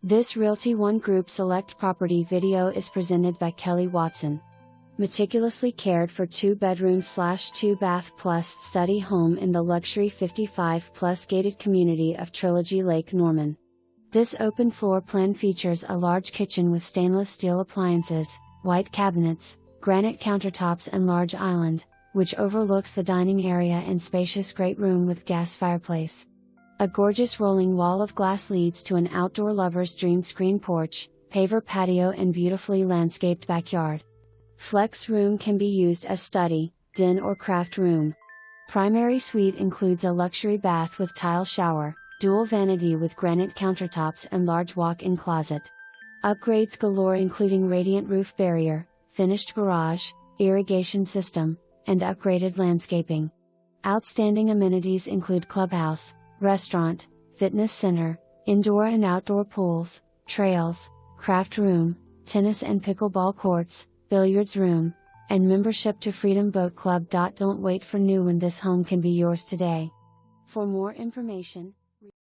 This Realty ONE Group Select property video is presented by Kelly Watson. Meticulously cared for 2-bedroom/2-bath plus study home in the luxury 55+ gated community of Trilogy Lake Norman. This open floor plan features a large kitchen with stainless steel appliances, white cabinets, granite countertops and large island, which overlooks the dining area and spacious great room with gas fireplace. A gorgeous rolling wall of glass leads to an outdoor lover's dream screen porch, paver patio and beautifully landscaped backyard. Flex room can be used as study, den or craft room. Primary suite includes a luxury bath with tile shower, dual vanity with granite countertops and large walk-in closet. Upgrades galore including radiant roof barrier, finished garage, irrigation system, and upgraded landscaping. Outstanding amenities include clubhouse, restaurant, fitness center, indoor and outdoor pools, trails, craft room, tennis and pickleball courts, billiards room, and membership to Freedom Boat Club. Don't wait for new when this home can be yours today. For more information,